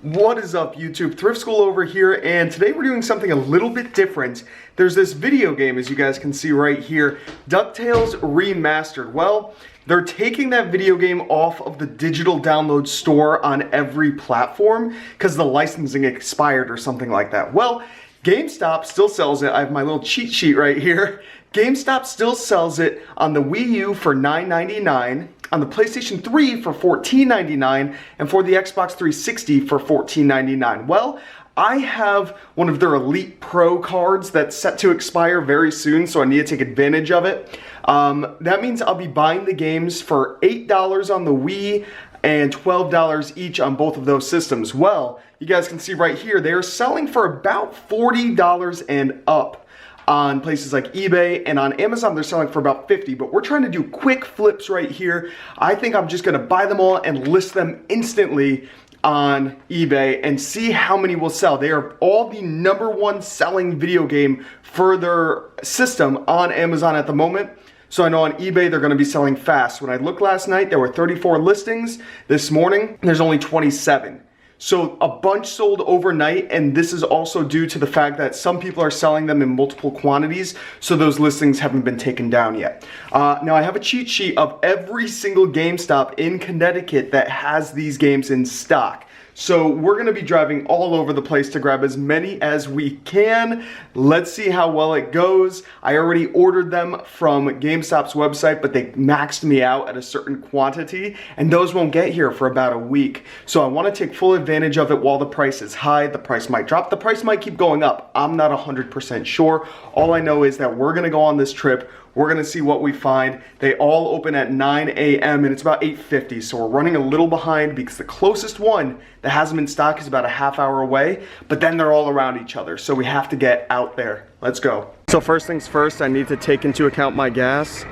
What is up, YouTube? ThriftSchool over here, and today we're doing something a little bit different. There's this video game, as you guys can see right here, DuckTales Remastered. Well, they're taking that video game off of the digital download store on every platform because the licensing expired or something like that. Well, GameStop still sells it. I have my little cheat sheet right here. GameStop still sells it on the Wii U for $9.99, on the PlayStation 3 for $14.99, and for the Xbox 360 for $14.99. Well, I have one of their Elite Pro cards that's set to expire very soon, so I need to take advantage of it. That means I'll be buying the games for $8 on the Wii and $12 each on both of those systems. Well, you guys can see right here, they're selling for about $40 and up on places like eBay, and on Amazon they're selling for about $50, but we're trying to do quick flips right here. I think I'm just gonna buy them all and list them instantly on eBay and see how many will sell. They are all the #1 selling video game for their system on Amazon at the moment. So I know on eBay they're gonna be selling fast. When I looked last night, there were 34 listings. This morning, there's only 27. So a bunch sold overnight, and this is also due to the fact that some people are selling them in multiple quantities, so those listings haven't been taken down yet. Now I have a cheat sheet of every single GameStop in Connecticut that has these games in stock. So we're gonna be driving all over the place to grab as many as we can. Let's see how well it goes. I already ordered them from GameStop's website, but they maxed me out at a certain quantity, and those won't get here for about a week. So I wanna take full advantage of it while the price is high. The price might drop, the price might keep going up. I'm not 100% sure. All I know is that we're gonna go on this trip. We're gonna see what we find. They all open at 9 a.m. and it's about 8:50, so we're running a little behind because the closest one that has them in stock is about a half hour away, but then they're all around each other, so we have to get out there. Let's go. So first things first, I need to take into account my gas.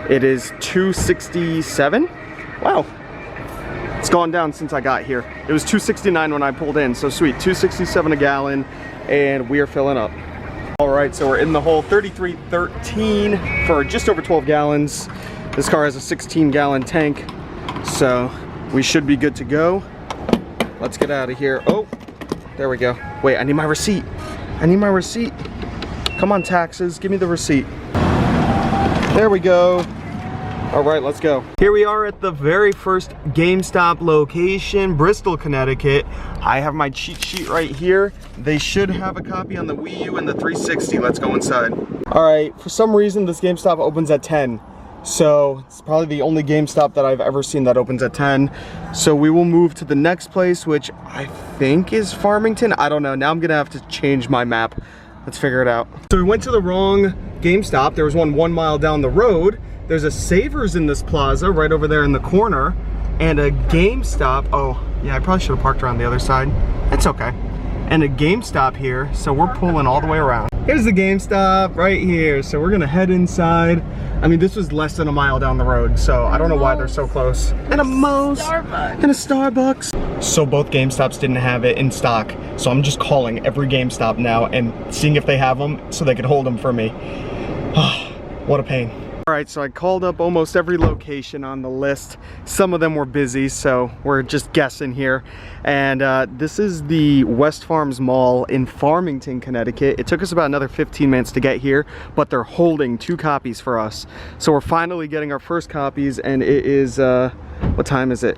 It is $2.67. Wow, it's gone down since I got here. It was $2.69 when I pulled in, so sweet, $2.67 a gallon, and we are filling up. All right, so we're in the hole, 33.13 for just over 12 gallons. This car has a 16-gallon tank, so we should be good to go. Let's get out of here. Oh, there we go. Wait, I need my receipt. I need my receipt. Come on, taxes, give me the receipt. There we go. All right, let's go. Here we are at the very first GameStop location, Bristol, Connecticut. I have my cheat sheet right here. They should have a copy on the Wii U and the 360. Let's go inside. All right, for some reason, this GameStop opens at 10. So it's probably the only GameStop that I've ever seen that opens at 10. So we will move to the next place, which I think is Farmington. I don't know, now I'm gonna have to change my map. Let's figure it out. So we went to the wrong GameStop. There was one 1 mile down the road. There's a Savers in this plaza right over there in the corner, and a GameStop. Oh, yeah, I probably should have parked around the other side. It's okay. And a GameStop here, so we're pulling all the way around. Here's the GameStop right here, so we're gonna head inside. I mean, this was less than a mile down the road, so I don't know why they're so close. And a Moe's, and a Starbucks. So both GameStops didn't have it in stock, so I'm just calling every GameStop now and seeing if they have them so they could hold them for me. What a pain. All right, so I called up almost every location on the list. Some of them were busy, so we're just guessing here. And this is the West Farms Mall in Farmington, Connecticut. It took us about another 15 minutes to get here, but they're holding 2 copies for us. So we're finally getting our first copies, and it is, what time is it?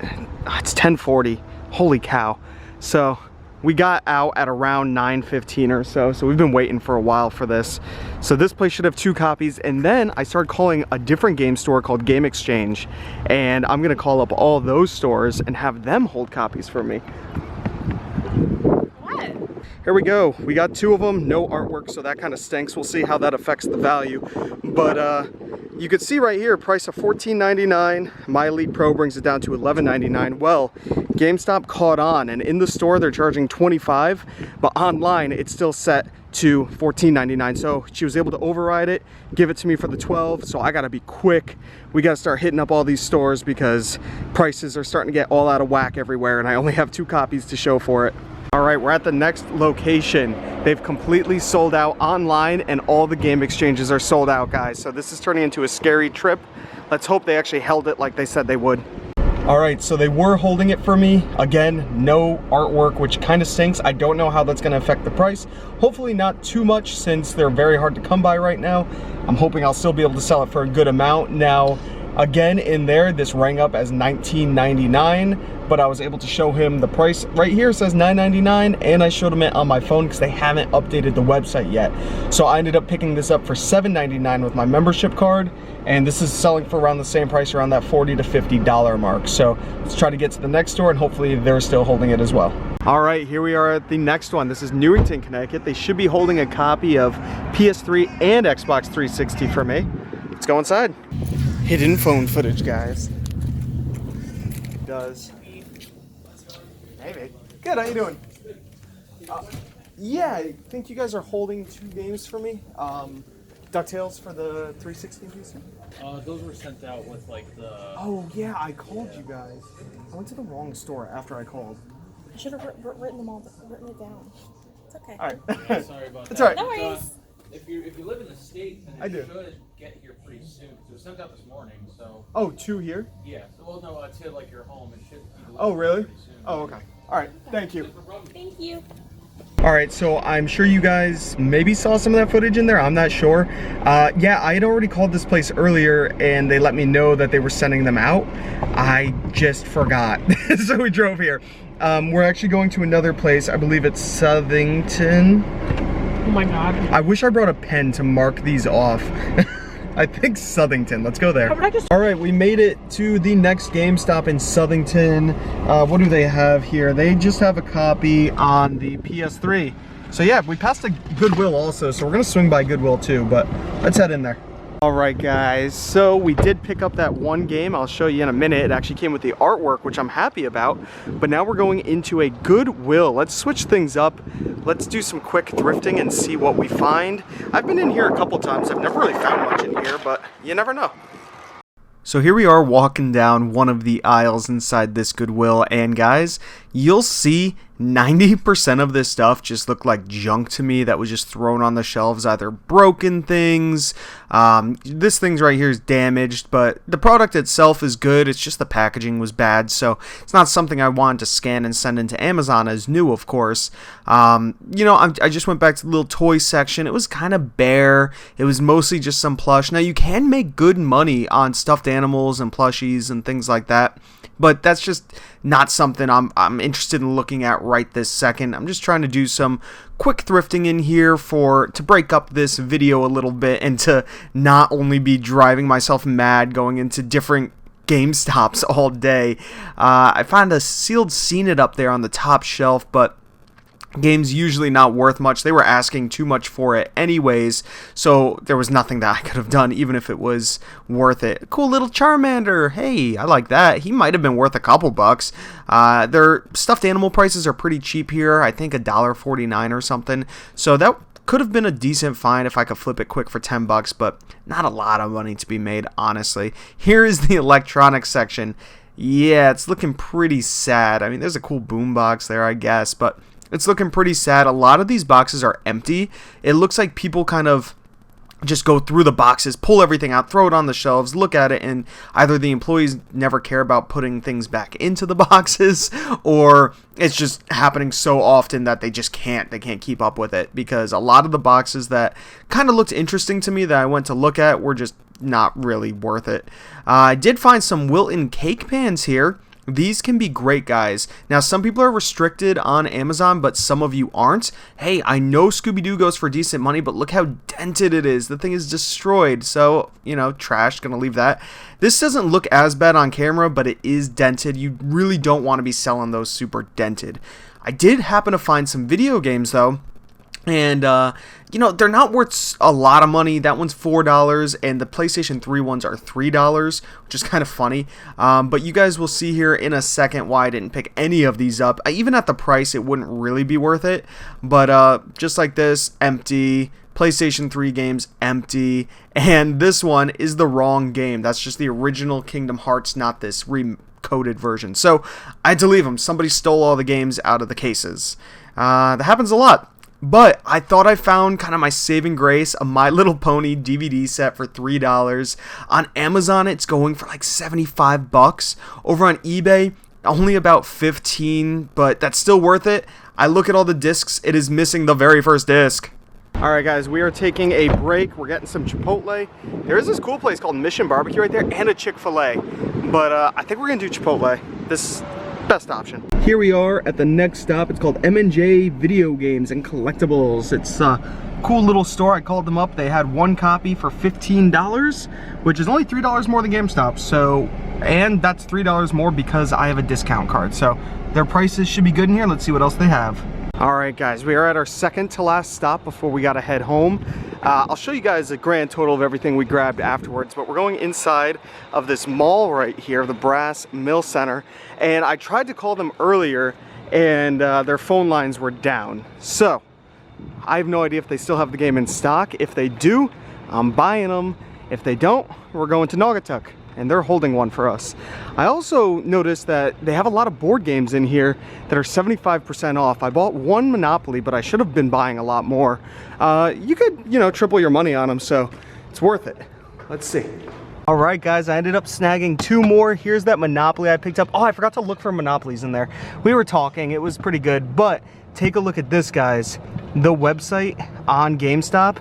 It's 10:40, holy cow. So we got out at around 9:15 or so, so we've been waiting for a while for this. So this place should have 2 copies, and then I started calling a different game store called Game Exchange, and I'm gonna call up all those stores and have them hold copies for me. What? Here we go. We got 2 of them, no artwork, so that kind of stinks. We'll see how that affects the value. But you can see right here, price of $14.99. My Elite Pro brings it down to $11.99. Well, GameStop caught on, and in the store they're charging $25, but online it's still set to $14.99. So she was able to override it, give it to me for the 12. So I gotta be quick. We gotta start hitting up all these stores because prices are starting to get all out of whack everywhere, and I only have 2 copies to show for it. All right, we're at the next location. They've completely sold out online, and all the game exchanges are sold out, guys. So this is turning into a scary trip. Let's hope they actually held it like they said they would. Alright, so they were holding it for me. Again, no artwork, which kind of stinks. I don't know how that's going to affect the price. Hopefully not too much, since they're very hard to come by right now. I'm hoping I'll still be able to sell it for a good amount. Now, again, in there, this rang up as $19.99, but I was able to show him the price. Right here it says $9.99, and I showed him it on my phone because they haven't updated the website yet. So I ended up picking this up for $7.99 with my membership card, and this is selling for around the same price, around that $40 to $50 mark. So let's try to get to the next store, and hopefully they're still holding it as well. All right, here we are at the next one. This is Newington, Connecticut. They should be holding a copy of PS3 and Xbox 360 for me. Let's go inside. Hidden phone footage, guys. It does. Maybe. Good, how you doing? Yeah, I think you guys are holding 2 games for me. DuckTales for the 360 piece? Those were sent out with like the... Oh yeah, I called you guys. I went to the wrong store after I called. I should have written it down. It's okay. Alright. Yeah, sorry about that. It's alright. No worries. If you live in the States, then I do. should get here pretty soon. It was sent out this morning, so... Oh, 2 here? Yeah. Well, no, to like your home. It should be Oh, really? pretty soon. Oh, okay. Alright, thank you. No problem. Thank you. Alright, so I'm sure you guys maybe saw some of that footage in there, I'm not sure. Yeah, I had already called this place earlier and they let me know that they were sending them out. I just forgot, so we drove here. We're actually going to another place, I believe it's Southington. Oh my god. I wish I brought a pen to mark these off. I think Southington. Let's go there. All right, we made it to the next GameStop in Southington. What do they have here? They just have a copy on the PS3. So yeah, we passed a Goodwill also, so we're gonna swing by Goodwill too, but let's head in there. All right, guys, so we did pick up that one game. I'll show you in a minute. It actually came with the artwork, which I'm happy about, but now we're going into a Goodwill. Let's switch things up. Let's do some quick thrifting and see what we find. I've been in here a couple times. I've never really found much in here, but you never know. So here we are walking down one of the aisles inside this Goodwill, and guys, you'll see 90% of this stuff just looked like junk to me that was just thrown on the shelves, either broken things. This thing's right here is damaged, but the product itself is good. It's just the packaging was bad, so it's not something I wanted to scan and send into Amazon as new, of course. You know, I just went back to the little toy section. It was kind of bare. It was mostly just some plush. Now, you can make good money on stuffed animals and plushies and things like that, but that's just not something I'm interested in looking at right this second. I'm just trying to do some quick thrifting in here to break up this video a little bit and to not only be driving myself mad going into different GameStops all day. I found a sealed Scene It up there on the top shelf, but game's usually not worth much. They were asking too much for it anyways, so there was nothing that I could have done even if it was worth it. Cool little Charmander. Hey, I like that. He might have been worth a couple bucks. Their stuffed animal prices are pretty cheap here. I think $1.49 or something. So that could have been a decent find if I could flip it quick for 10 bucks, but not a lot of money to be made, honestly. Here is the electronics section. Yeah, it's looking pretty sad. I mean, there's a cool boombox there, I guess, but it's looking pretty sad. A lot of these boxes are empty. It looks like people kind of just go through the boxes, pull everything out, throw it on the shelves, look at it, and either the employees never care about putting things back into the boxes, or it's just happening so often that they can't keep up with it, because a lot of the boxes that kind of looked interesting to me that I went to look at were just not really worth it. I did find some Wilton cake pans here. These can be great, guys. Now, some people are restricted on Amazon, but some of you aren't. Hey, I know Scooby-Doo goes for decent money, but look how dented it is. The thing is destroyed, so, you know, trash, gonna leave that. This doesn't look as bad on camera, but it is dented. You really don't want to be selling those super dented. I did happen to find some video games, though. And, you know, they're not worth a lot of money. That one's $4, and the PlayStation 3 ones are $3, which is kind of funny. But you guys will see here in a second why I didn't pick any of these up. Even at the price, it wouldn't really be worth it. But just like this, empty. PlayStation 3 games, empty. And this one is the wrong game. That's just the original Kingdom Hearts, not this recoded version. So I had to leave them. Somebody stole all the games out of the cases. That happens a lot. But I thought I found kind of my saving grace, a My Little Pony DVD set for $3. On Amazon, it's going for like 75 bucks. Over on eBay, only about 15, but that's still worth it. I look at all the discs, it is missing the very first disc. All right, guys, we are taking a break. We're getting some Chipotle. There is this cool place called Mission Barbecue right there and a Chick-fil-A. But I think we're gonna do Chipotle. This best option. Here we are at the next stop. It's called M&J Video Games and Collectibles. It's a cool little store. I called them up. They had one copy for $15, which is only $3 more than GameStop. So, and that's $3 more because I have a discount card. So their prices should be good in here. Let's see what else they have. All right, guys, we are at our second to last stop before we gotta head home. I'll show you guys a grand total of everything we grabbed afterwards, but we're going inside of this mall right here, the Brass Mill Center, and I tried to call them earlier and their phone lines were down. So I have no idea if they still have the game in stock. If they do, I'm buying them. If they don't, we're going to Naugatuck, and they're holding one for us. I also noticed that they have a lot of board games in here that are 75% off. I bought one Monopoly, but I should have been buying a lot more. You could, you know, triple your money on them, so it's worth it. Let's see. All right, guys, I ended up snagging two more. Here's that Monopoly I picked up. Oh, I forgot to look for Monopolies in there. We were talking, it was pretty good, but take a look at this, guys. The website on GameStop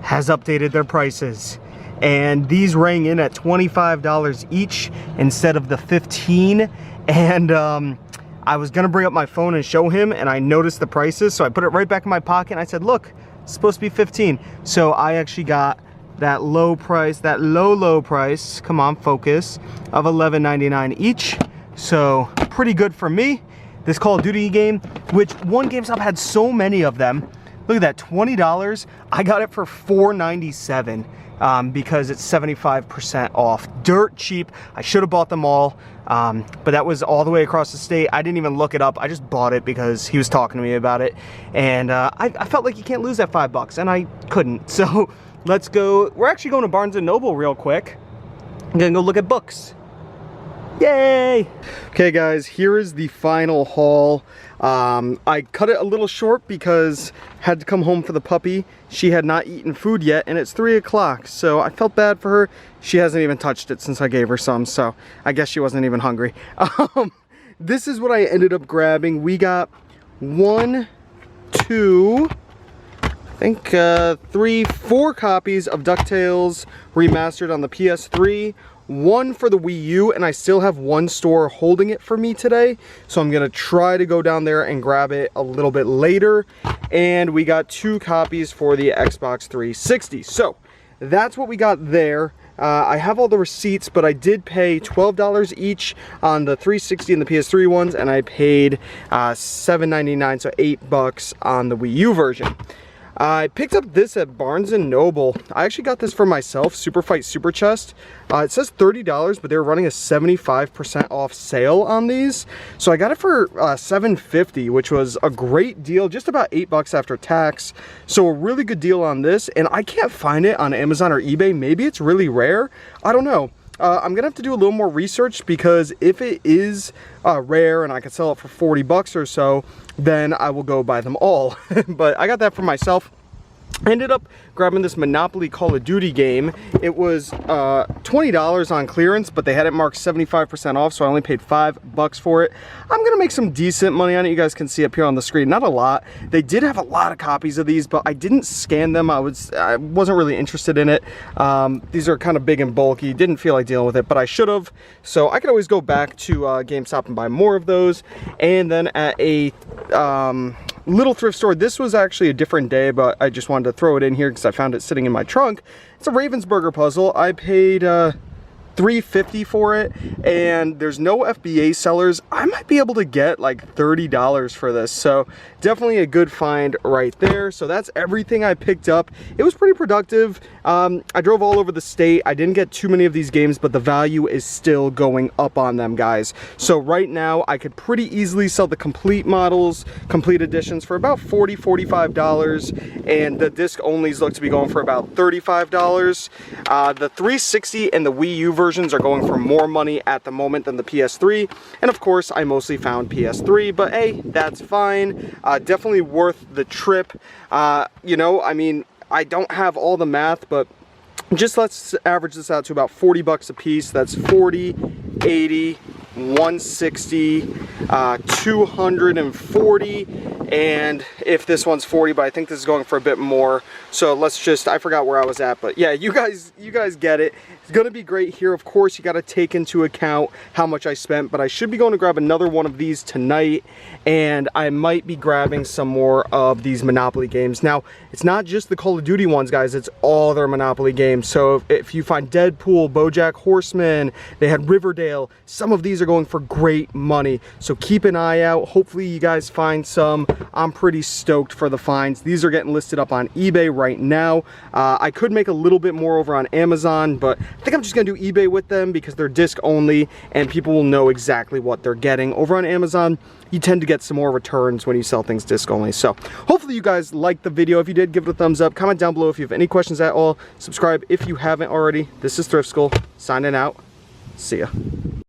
has updated their prices, and these rang in at $25 each instead of the $15. And I was gonna bring up my phone and show him, and I noticed the prices, so I put it right back in my pocket and I said, look, it's supposed to be 15. So I actually got that low price, that low price, come on, focus, of $11.99 each. So pretty good for me. This Call of Duty game, which one GameStop had so many of them. Look at that, $20. I got it for $4.97 because it's 75% off. Dirt cheap. I should have bought them all, but that was all the way across the state. I didn't even look it up. I just bought it because he was talking to me about it. And I felt like you can't lose that $5, and I couldn't. So let's go. We're actually going to Barnes & Noble real quick. I'm gonna go look at books. Yay! Okay, guys, here is the final haul. I cut it a little short because I had to come home for the puppy. She had not eaten food yet, and it's 3 o'clock, so I felt bad for her. She hasn't even touched it since I gave her some, so I guess she wasn't even hungry. This is what I ended up grabbing. We got 1, 2, I think 3, 4 copies of DuckTales Remastered on the PS3. One for the Wii U, and I still have one store holding it for me today, so I'm gonna try to go down there and grab it a little bit later. And we got 2 copies for the Xbox 360. So that's what we got there. I have all the receipts, but I did pay $12 each on the 360 and the PS3 ones, and I paid $7.99, so $8 on the Wii U version. I picked up this at Barnes & Noble. I actually got this for myself, Super Fight Super Chest. It says $30, but they're running a 75% off sale on these. So I got it for $7.50, which was a great deal, just about $8 after tax. So a really good deal on this, and I can't find it on Amazon or eBay. Maybe it's really rare. I don't know. I'm gonna have to do a little more research, because if it is rare and I could sell it for $40 or so, then I will go buy them all. But I got that for myself. I ended up grabbing this Monopoly Call of Duty game. It was $20 on clearance, but they had it marked 75% off, so I only paid $5 for it. I'm gonna make some decent money on it. You guys can see up here on the screen, not a lot. They did have a lot of copies of these, but I didn't scan them. I wasn't really interested in it. These are kind of big and bulky. Didn't feel like dealing with it, but I should have. So I could always go back to GameStop and buy more of those. And then at a little thrift store, this was actually a different day, but I just wanted to throw it in here because I found it sitting in my trunk. It's a Ravensburger puzzle. I paid $3.50 for it, and there's no FBA sellers. I might be able to get like $30 for this, so definitely a good find right there. So that's everything I picked up. It was pretty productive. I drove all over the state. I didn't get too many of these games, but the value is still going up on them, guys. So right now I could pretty easily sell the complete models, complete editions, for about $40, $45, and the disc onlys look to be going for about $35. The 360 and the Wii U version versions are going for more money at the moment than the PS3. And of course, I mostly found PS3, but hey, that's fine. Definitely worth the trip. You know, I mean, I don't have all the math, but just let's average this out to about 40 bucks a piece. That's 40, 80, 160, 240, and if this one's 40, but I think this is going for a bit more. So let's just, I forgot where I was at, but yeah, you guys get it. It's gonna be great here. Of course, you gotta take into account how much I spent, but I should be going to grab another one of these tonight, and I might be grabbing some more of these Monopoly games. Now, it's not just the Call of Duty ones, guys, it's all their Monopoly games. So if you find Deadpool, BoJack Horseman, they had Riverdale, some of these are going for great money. So keep an eye out. Hopefully you guys find some. I'm pretty stoked for the finds. These are getting listed up on eBay right now. I could make a little bit more over on Amazon, but I think I'm just gonna do eBay with them because they're disc only and people will know exactly what they're getting. Over on Amazon, you tend to get some more returns when you sell things disc only. So hopefully you guys liked the video. If you did, give it a thumbs up. Comment down below if you have any questions at all. Subscribe if you haven't already. This is Thrift School, signing out. See ya.